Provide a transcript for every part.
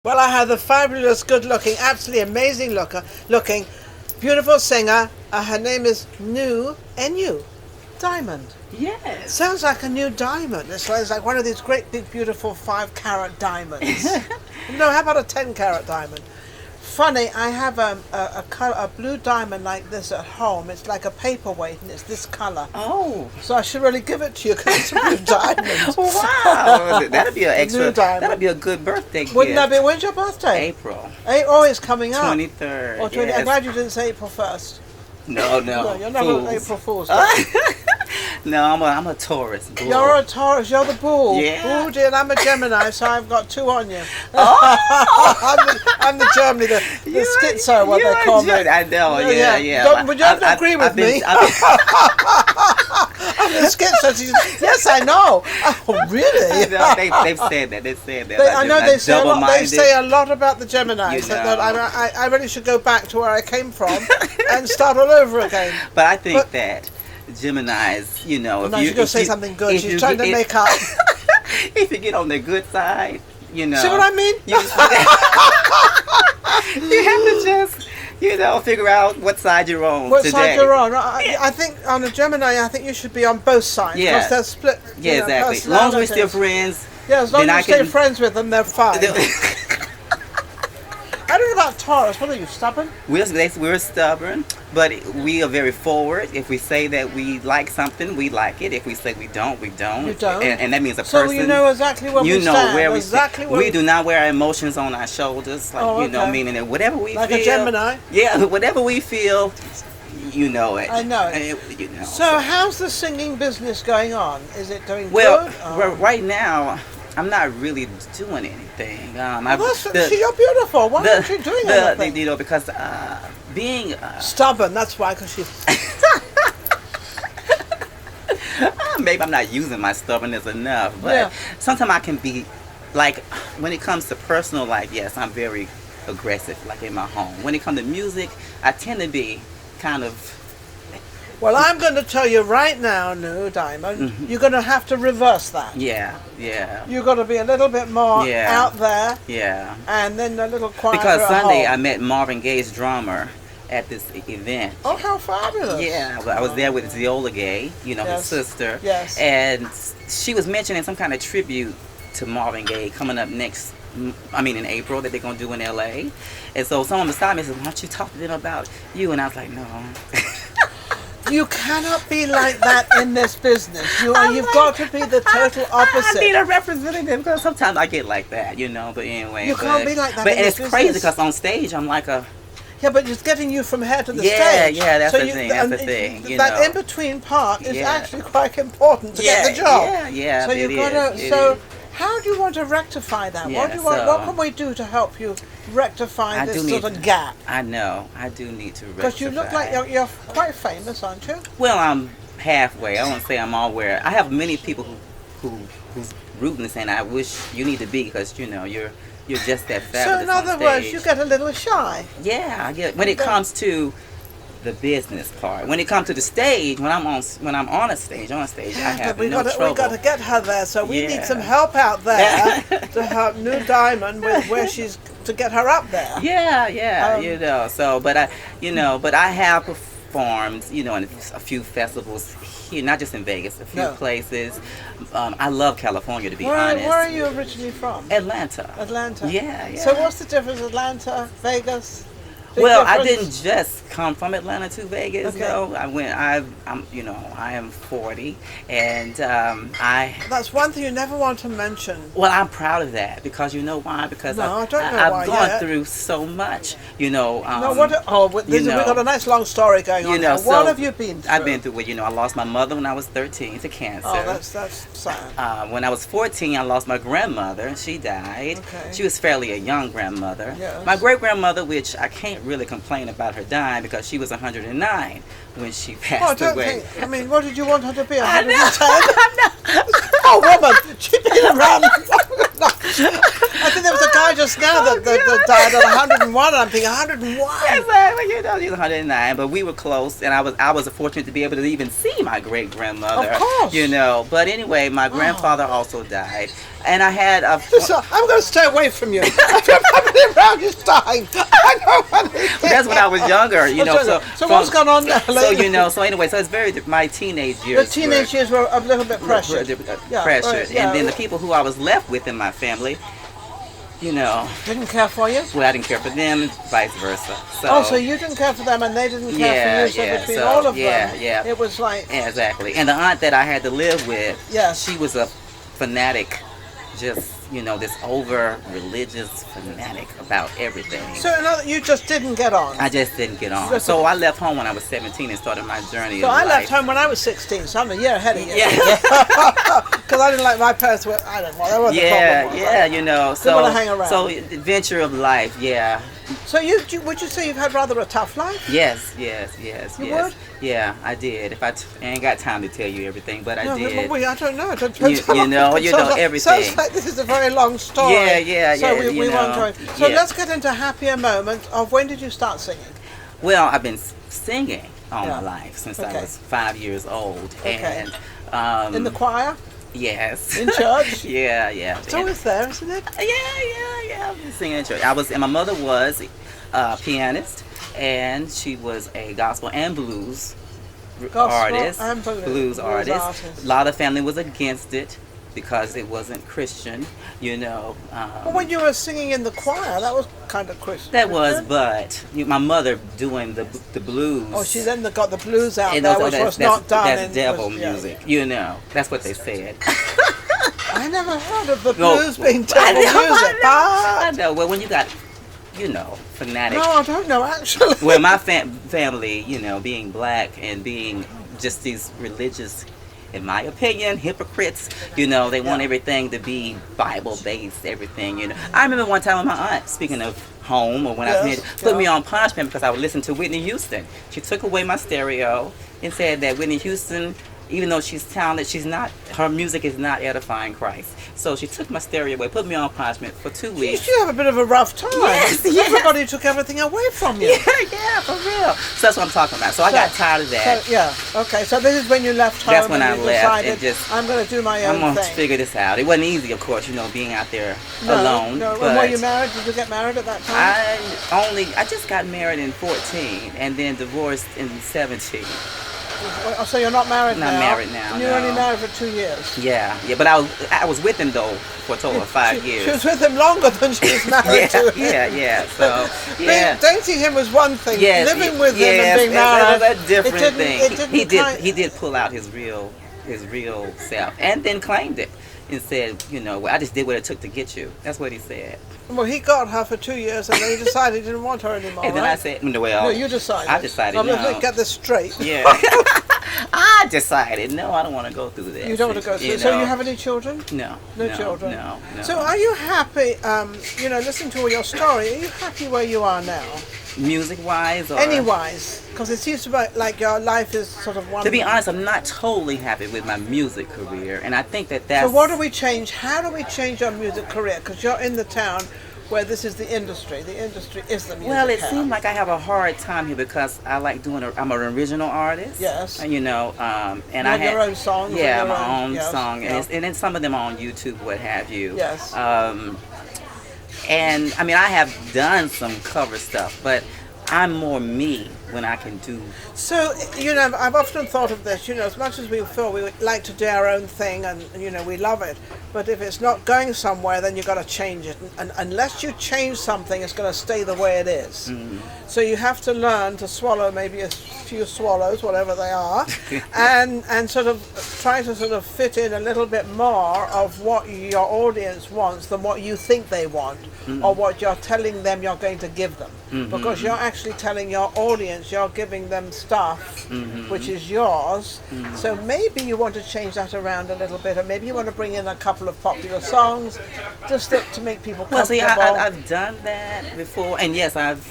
Well, I have the fabulous, good-looking, absolutely amazing looking, beautiful singer. Her name is N-U, Diamond. Yes. Sounds like a new diamond. It's like one of these great, big, beautiful 5-carat diamonds. No, how about a 10-carat diamond? Funny, I have a blue diamond like this at home. It's like a paperweight, and it's this color. Oh. So I should really give it to you because it's a blue diamond. Wow. That'd be an extra. New diamond. That'd be a good birthday gift. Wouldn't that be? When's your birthday? April. Oh, it's coming up. 23rd. Or 20, yes. I'm glad you didn't say April 1st. No. No, you're never an April Fool's. No, I'm a Taurus. Bull. You're a Taurus. You're the bull. Yeah. Bull, dear, and I'm a Gemini, so I've got 2 on you. Oh. I'm the Gemini, the schizo, what they call me. I know. Yeah. Would you have to agree with me? I'm the schizo. Yes, I know. Oh, really? They've said that. They've said that. I know they say a lot about the Geminis. You know. That I really should go back to where I came from and start all over again. But I think that Geminis, you know, if she's going to say something good. She's trying to make up. If you get on the good side, you know. See what I mean? You have to just, you know, figure out what side you're on. What today. side you're on? I think on a Gemini, I think you should be on both sides. Yeah. Because they're split. Yeah, exactly. As long as we're still friends. Yeah, as long as you stay friends with them, they're fine. I don't know about Taurus. What are you, stubborn? We're stubborn, but we are very forward. If we say that we like something, we like it. If we say we don't, we don't. You don't? And that means a So person. you know exactly where we stand. You know where exactly we We do not wear our emotions on our shoulders. Like, you know, meaning that whatever we feel. Like a Gemini? Yeah, whatever we feel, you know it. I know it. You know. So how's the singing business going on? Is it doing good? Well, right now, I'm not really doing anything. You're beautiful. Why aren't you doing anything? You know, because being stubborn. That's why. Because she's maybe I'm not using my stubbornness enough. But sometimes I can be like, when it comes to personal life, yes, I'm very aggressive, like in my home. When it comes to music, I tend to be kind of. Well, I'm going to tell you right now, Diamond, you're going to have to reverse that. Yeah. You've got to be a little bit more out there. Yeah. And then a little quieter Because Sunday at home. I met Marvin Gaye's drummer at this event. Oh, how fabulous. Yeah, I was there with Viola Gaye, you know, his sister. Yes. And she was mentioning some kind of tribute to Marvin Gaye coming up in April, that they're going to do in L.A. And so someone beside me said, why don't you talk to them about you? And I was like, no. You cannot be like that in this business. You've got to be the total opposite. I need a representative because sometimes I get like that, you know. But anyway, you can't be like that. But it's crazy because on stage I'm like a. Yeah, but it's getting you from here to the stage. Yeah, that's the thing. That's the thing. That in between part is actually quite important to get the job. Yeah. So you've got to. So how do you want to rectify that? Yeah, what can we do to help you rectify this sort of gap? I know. I do need to rectify. Because you look like you're quite famous, aren't you? Well, I'm halfway. I won't say I'm all where. I have many people who's rooting and saying, I wish you need to be, because, you know, you're just that fabulous. So in other words, you get a little shy. Yeah, I get. When it comes to the business part, when it comes to the stage, when I'm on a stage, I have no trouble. We got to get her there. So we need some help out there to help New Diamond with where she's to get her up there. Yeah, you know. So, but I have performed, you know, in a few festivals here, not just in Vegas, a few places. I love California, to be honest. Where are you originally from? Atlanta. Yeah. So what's the difference, Atlanta, Vegas? Well, I didn't just come from Atlanta to Vegas. Okay. No, I am 40, and That's one thing you never want to mention. Well, I'm proud of that, because you know why? Because I've gone through so much. You know. We've got a nice long story going on. Now. What have you been through? I've been through. I lost my mother when I was 13 to cancer. Oh, that's sad. When I was 14, I lost my grandmother. She died. Okay. She was fairly a young grandmother. Yes. My great grandmother, which I can't really complain about her dying, because she was 109 when she passed away. What did you want her to be? 110? Oh, woman, she's been around. I think there was a guy just now that died at 101. I'm thinking 101. Exactly, you know, she's 109, but we were close, and I was fortunate to be able to even see my great grandmother. Of course. You know, but anyway, my grandfather also died, and I had a. So I'm going to stay away from you. Everybody around you's dying. I know. That's when I was younger, you know. So what's going on now? So you know, so anyway, so it's my teenage years. The teenage years were a little bit pressured. Pressured, and then the people who I was left with in my family, you know, didn't care for you. Well, I didn't care for them, and vice versa. So, so you didn't care for them, and they didn't care for you. So between all of them, it was like exactly. And the aunt that I had to live with, she was a fanatic, just. You know, this over-religious fanatic about everything. So you just didn't get on? I just didn't get on. So I left home when I was 17 and started my journey. So I left home when I was 16, so I'm a year ahead of you. Yeah. Because I didn't like my parents were, I don't know, that was the problem. You know. So, want to hang around. So adventure of life, So would you say you've had rather a tough life? Yes. You would? Yeah, I did. If I ain't got time to tell you everything, but I did. I don't know. You know everything. Sounds like this is a very long story. So we won't go. So let's get into happier moments of when did you start singing? Well, I've been singing all my life since I was 5 years old, and in the choir. Yes. In church? Yeah. It's always there, isn't it? Yeah. I've been singing in church. And my mother was a pianist, and she was a gospel and blues artist. Blues artist. A lot of family was against it because it wasn't Christian, you know. Well, when you were singing in the choir, that was kind of Christian. That was, but my mother doing the blues. Oh, she then got the blues out there, which was not done. That's devil music, you know. That's what they said. I never heard of the blues being devil music. I know. Well, when you got, you know, fanatic. No, I don't know, actually. Well, my family, you know, being black and being just these religious, in my opinion, hypocrites, you know, they want everything to be Bible-based, everything, you know. I remember one time when my aunt, speaking of home, or when I was put me on punishment because I would listen to Whitney Houston. She took away my stereo and said that Whitney Houston, even though she's talented, her music is not edifying Christ. So she took my stereo away, put me on punishment for 2 weeks. You have a bit of a rough time. Yes. Everybody took everything away from you. Yeah, for real. So that's what I'm talking about. So I got tired of that. Okay. So this is when you left home. That's when I left and just, I'm going to do my own thing. I'm going to figure this out. It wasn't easy, of course, you know, being out there alone. No. But were you married? Did you get married at that time? I just got married in 14 and then divorced in 17. So you're not married now? Not married now. And you're only married for 2 years. Yeah. But I was with him though for a total of 5 years. She was with him longer than she was married to him. Yeah. So dating him was one thing. Yes, living with him and being married, a different thing. He did pull out his real self and then claimed it and said, you know, I just did what it took to get you. That's what he said. Well, he got her for 2 years, and then he decided he didn't want her anymore. And then I said, well, no, you decided. I decided. Let's get this straight. Yeah. I decided. No, I don't want to go through that. You don't want to go through. So you have any children? No. No children. No. So are you happy? You know, listening to your story, are you happy where you are now? Music-wise, or any-wise? Because it seems to be like your life is sort of one. To be honest, I'm not totally happy with my music career, and I think that's. So what do we change? How do we change our music career? Because you're in the town where this is the industry. The industry is the music. Well, it seems like I have a hard time here because I like doing. I'm an original artist. Yes. You know, and you I have have your own songs. Yeah, my own song, and then some of them on YouTube, what have you. Yes. And I mean, I have done some cover stuff, but I'm more me when I can do. So, you know, I've often thought of this, you know, as much as we feel we would like to do our own thing and, you know, we love it, but if it's not going somewhere, then you've got to change it. And unless you change something, it's going to stay the way it is. Mm. So you have to learn to swallow maybe a few swallows, whatever they are, and sort of try to sort of fit in a little bit more of what your audience wants than what you think they want, or what you're telling them you're going to give them. Because you're actually telling your audience you're giving them stuff which is yours. So maybe you want to change that around a little bit, or maybe you want to bring in a couple of popular songs just to make people comfortable. Well, see, I've done that before, and yes, I've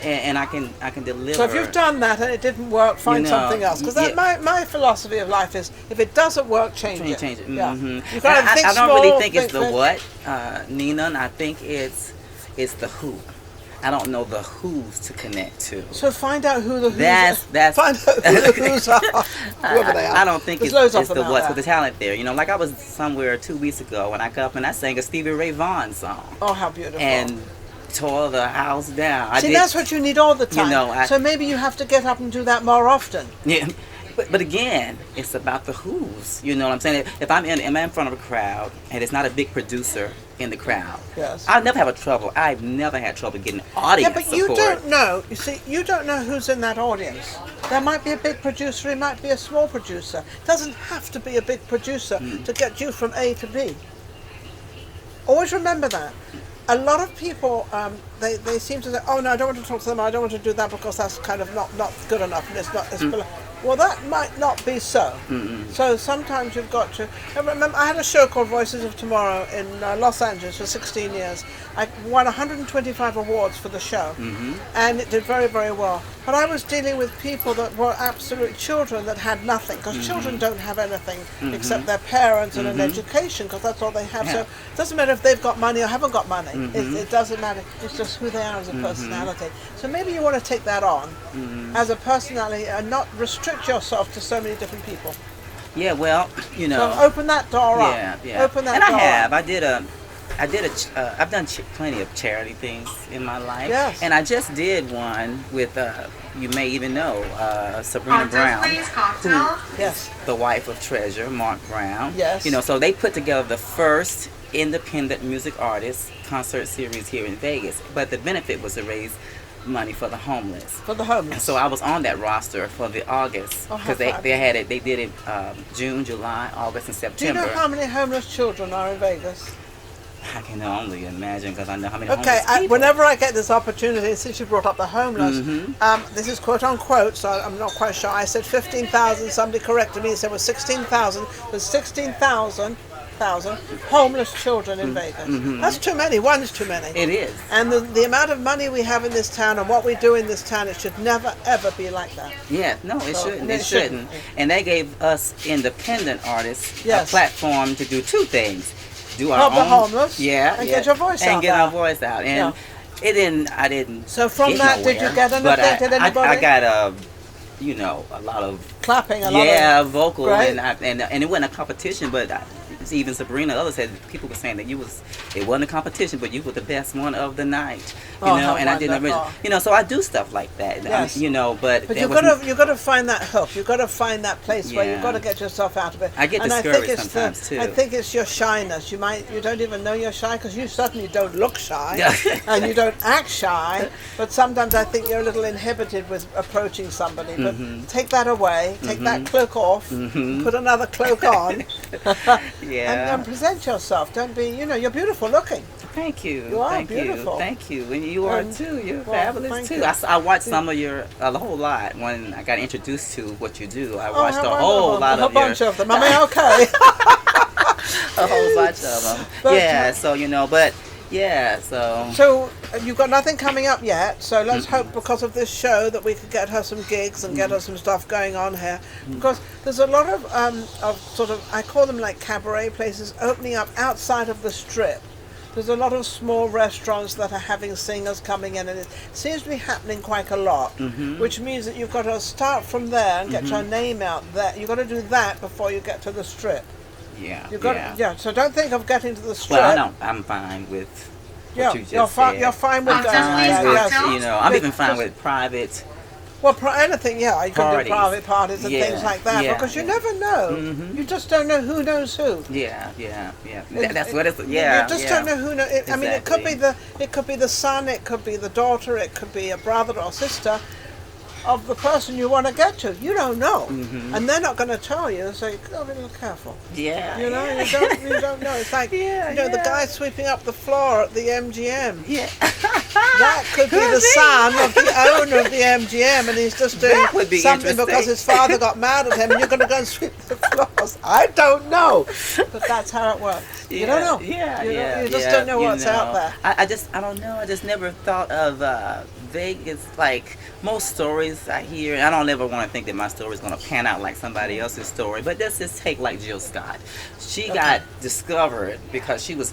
and I can deliver. So if you've done that and it didn't work, find something else. Because my philosophy of life is, if it doesn't work, change it. Change it. Yeah. Mm-hmm. You gotta think I don't small, really think it's think the big. what, Ninon. I think it's the who. I don't know the who's to connect to. So find out who the who's That's find out who the who's are. Whoever they are. I don't think There's it's loads of the them out what's there. with the talent there. You know, like I was somewhere 2 weeks ago when I got up and I sang a Stevie Ray Vaughan song. Oh, how beautiful. And tore the house down. See, that's what you need all the time. You know, so maybe you have to get up and do that more often. Yeah. But again, it's about the who's. You know what I'm saying? If I'm in front of a crowd and it's not a big producer in the crowd, yes, I'll never have trouble. I've never had trouble getting audience support. support. You don't know. You see, you don't know who's in that audience. There might be a big producer. It might be a small producer. It doesn't have to be a big producer to get you from A to B. Always remember that. A lot of people, they seem to say, oh no, I don't want to talk to them, I don't want to do that because that's kind of not good enough and it's not. Well, that might not be so. So sometimes you've got to. I remember I had a show called Voices of Tomorrow in Los Angeles for 16 years. I won 125 awards for the show, and it did very, very well. But I was dealing with people that were absolute children that had nothing, because children don't have anything except their parents and an education, because that's all they have. So it doesn't matter if they've got money or haven't got money. It doesn't matter. It's just who they are as a personality. So maybe you want to take that on as a personality and not restrict yourself to so many different people. Yeah, well, you know. So open that door up. Yeah. Open that and door I have. up. I've done plenty of charity things in my life. Yes. And I just did one with, you may even know, Sabrina Brown, who Yes. the wife of Treasure, Mark Brown. Yes. You know, so they put together the first independent music artist concert series here in Vegas. But the benefit was to raise money for the homeless. For the homeless. And so I was on that roster for the August, because they had it. They did it June, July, August, and Do September. you know how many homeless children are in Vegas? I can only imagine, because I know how many Okay, homeless people. whenever I get this opportunity, since you brought up the homeless, this is quote unquote, so I'm not quite sure. I said 15,000. Somebody corrected me and said it was 16,000. There's 16,000 homeless children in Vegas. That's too many. One is too many. It is. And the amount of money we have in this town and what we do in this town, it should never ever be like that. Yeah, no, it So, shouldn't. it It shouldn't. And they gave us independent artists a platform to do two things: do our Help own, the homeless, and get your voice out and get there. our voice out. And it didn't. I didn't. So from get that, did you nowhere, get anything? but Did anybody? I got a lot of Clapping, a lot of vocal, Right. and it wasn't a competition, but even Sabrina, others said, people were saying that it wasn't a competition, but you were the best one of the night, you know. how And I didn't, wonderful. so I do stuff like that, Yes. But But you've got to find that hook. You've got to find that place where you've Yeah. got to get yourself out of it. I get and discouraged sometimes too. I think it's your shyness. You don't even know you're shy, because you certainly don't look shy, Yeah. and you don't act shy. But sometimes I think you're a little inhibited with approaching somebody. But take that away. Take that cloak off. Put another cloak on. Yeah. And present yourself. Don't be. You're beautiful looking. Thank you. You are Thank beautiful. You. Thank you. And you are too. You're well, fabulous thank too. you. I watched some of a whole lot when I got introduced to what you do. I watched how a whole wonderful. lot a of bunch of them. I mean, okay. a whole bunch of them. But, Yeah. So but yeah. So. So you've got nothing coming up yet. So let's hope, because of this show, that we could get her some gigs and get her some stuff going on here. Because there's a lot of sort of, I call them like cabaret places, opening up outside of the Strip. There's a lot of small restaurants that are having singers coming in, and it seems to be happening quite a lot. Which means that you've got to start from there and get your name out there. You've got to do that before you get to the Strip. Yeah. You've got So don't think of getting to the Strip. Well, no, I'm fine with what you just you're said. You're fine with I'm that. fine with, Yes. I'm even fine Just- with private. Well, anything, you can do Parties. private parties and Yeah, things like that, yeah, because you yeah. never know. You just don't know who knows who. Yeah. That's what it's. Yeah. You just don't know who knows. I mean, it could be the son, it could be the daughter, it could be a brother or sister of the person you want to get to. You don't know, and they're not going to tell you. So you've got to be a little careful. Yeah. You know, you don't know. It's like the guy sweeping up the floor at the MGM. Yeah. That could be the son of the owner of the MGM, and he's just doing That would be something interesting. because his father got mad at him, and you're going to go and sweep the floors. I don't know, but that's how it works. You don't know. Yeah. You just don't know what's out there. I don't know. I just never thought of Vegas, like most stories I hear, and I don't ever want to think that my story is going to pan out like somebody else's story, but let's just take like Jill Scott. She got discovered because she was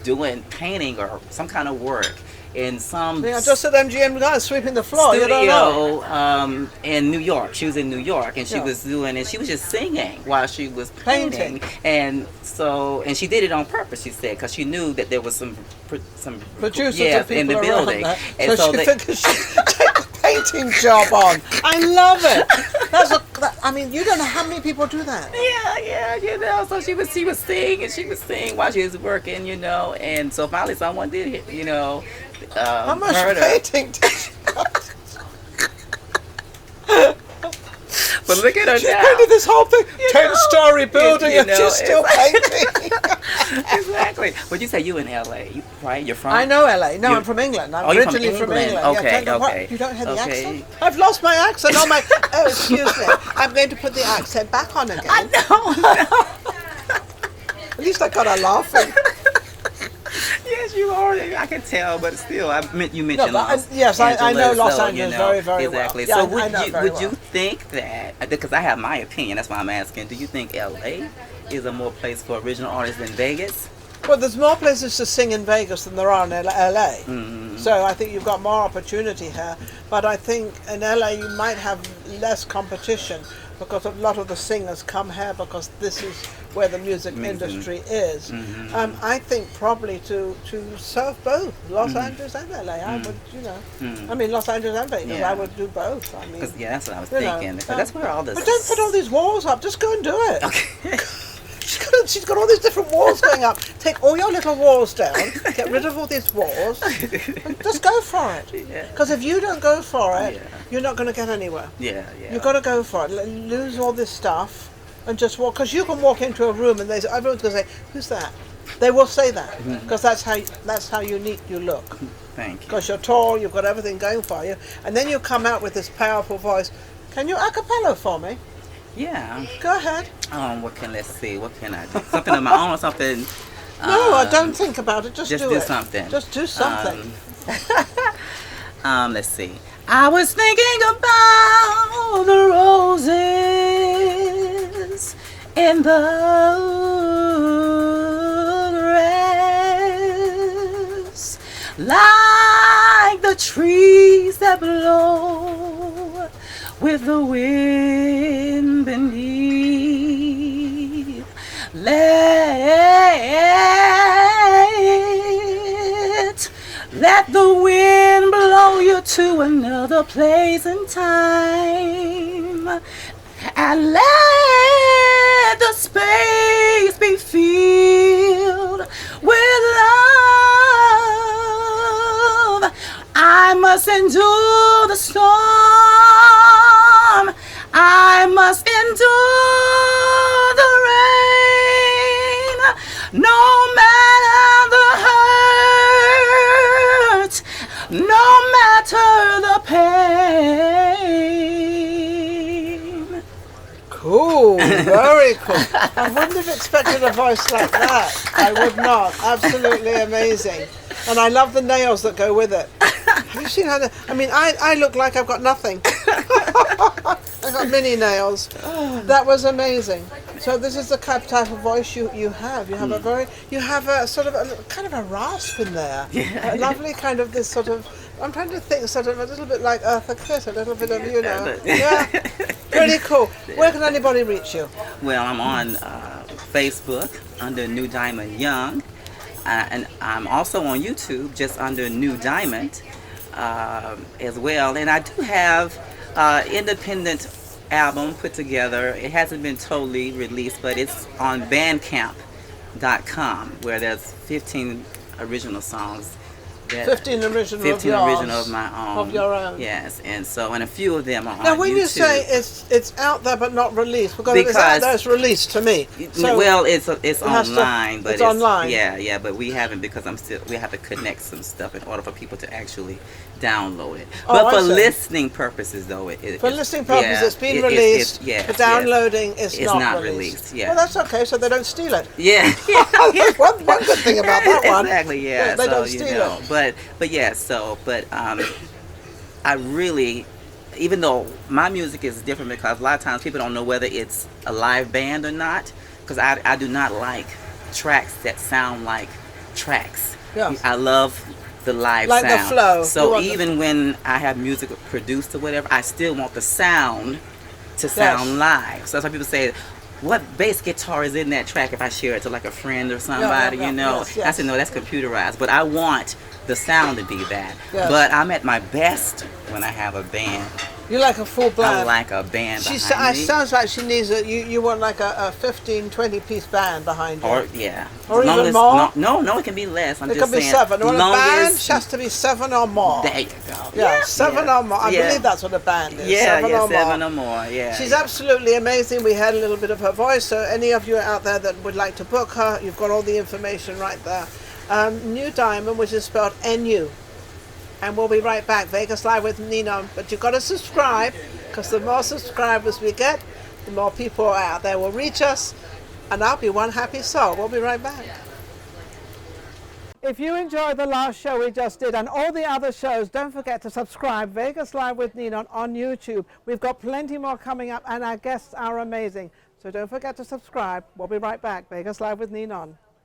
doing painting or some kind of work in some Yeah, just at MGM guys sweeping the floor. You don't know. studio in New York. She was in New York, and she Yeah. was doing, and she was just singing while she was painting. And so, and she did it on purpose. She said because she knew that there was some Producers yes, and in the people around building, there. and So she they, figured she'd take the painting job on. I love it. I mean, you don't know how many people do that. yeah, you know. So she was singing, and she was singing while she was working, you know. And so finally, someone did it, you know. How much heard her. painting did she But look at her She now. painted this whole thing, You 10-story know, building, you and know, she's still painting. Exactly. But you say you in LA, right? You're from? I know LA. No, You- I'm from England. I'm Oh, you're from originally from England. England. Okay, Yeah, what? okay. You don't hear the Okay. accent? I've lost my accent. Oh my! Oh, excuse me. I'm going to put the accent back on again. I know. At least I got her laughing. Yes, you are. I can tell, but still, you mentioned No, but Los yes, I know Angeles, Los so, Angeles very, very well. exactly. Yeah, So I would know you very would you well. think that, because I have my opinion, that's why I'm asking, do you think LA is a more place for original artists than Vegas? Well, there's more places to sing in Vegas than there are in LA. Mm-hmm. So I think you've got more opportunity here. But I think in LA you might have less competition because a lot of the singers come here because this is where the music industry is. Mm-hmm. I think probably to serve both Los Angeles and LA. I would, I mean Los Angeles and Vegas. Yeah. I would do both. I mean, Yeah, that's what I was you know, thinking. Because that's where all this. But don't put all these walls up. Just go and do it. Okay. She's got all these different walls going up. Take all your little walls down. Get rid of all these walls. And just go for it. Yeah. Because if you don't go for it, Yeah. you're not going to get anywhere. Yeah. You've got to go for it. Lose all this stuff and just walk. Because you can walk into a room and everyone's going to say, "Who's that?" They will say that because that's how unique you look. Thank you. Because you're tall, you've got everything going for you, and then you come out with this powerful voice. Can you a cappella for me? Yeah. Go ahead. Let's see. What can I do? Something of my own or something? No, I don't think about it. Just do it. Something. Just do something. Let's see. I was thinking about the roses in the grass, like the trees that blow with the wind beneath. Let the wind blow you to another place and time, and let the space be filled with love. I must endure the storm. I must endure the rain, no matter the hurt, no matter the pain. Cool, very cool. I wouldn't have expected a voice like that. I would not. Absolutely amazing. And I love the nails that go with it. Have you seen how I look like I've got nothing. I've got mini nails. That was amazing. So this is the type of voice you have. You have you have a sort of kind of a rasp in there. Yeah. A lovely kind of this sort of, I'm trying to think sort of a little bit like Eartha Kitt, a little bit of, yeah. Pretty cool. Where can anybody reach you? Well, I'm on Facebook under New Diamond Young, and I'm also on YouTube just under New Diamond as well. And I do have independent album put together. It hasn't been totally released, but it's on Bandcamp.com where there's 15 original songs. 15 original 15 of yours, original of my own. Of your own. Yes, and a few of them are Now, on when YouTube. you say it's out there but not released, because if it's out there, it's released to me. So well, it's has to- online, but it's online. Yeah, but we haven't because we have to connect some stuff in order for people to actually download it. Oh, But I for see. listening purposes, though, for listening purposes, it's been released. Yes, for downloading, it's It's not not released. released, yeah. Well, that's okay, so they don't steal it. Yeah. That's one good thing about that one. Exactly. Yeah. They so don't steal it. but yeah. So I really, even though my music is different because a lot of times people don't know whether it's a live band or not, because I do not like tracks that sound like tracks. Yes. I love the live Like the sound. flow. You So want even when I have music produced or whatever, I still want the sound to sound live. So that's why people say, what bass guitar is in that track if I share it to like a friend or somebody, you know? Yes, yes. I said, no, that's computerized. But I want the sound to be that. Yes. But I'm at my best when I have a band. You like a full band. I like a band It behind me. sounds like she needs you want like a 15, 20 piece band behind you. Or, yeah. Or As long even as, more? No, it can be less. I'm It just could be saying, 7. On a long band, as- she has to be 7 or more. There you go. Yeah, 7 or more. I believe that's what a band is. Yeah, 7 yeah, or 7 more. or more, yeah. She's yeah. absolutely amazing. We heard a little bit of her voice, so any of you out there that would like to book her, you've got all the information right there. New Diamond, which is spelled N-U. And we'll be right back. Vegas Live with Ninon. But you've got to subscribe, because the more subscribers we get, the more people out there will reach us, and I'll be one happy soul. We'll be right back. If you enjoyed the last show we just did and all the other shows, don't forget to subscribe. Vegas Live with Ninon on YouTube. We've got plenty more coming up, and our guests are amazing. So don't forget to subscribe. We'll be right back. Vegas Live with Ninon.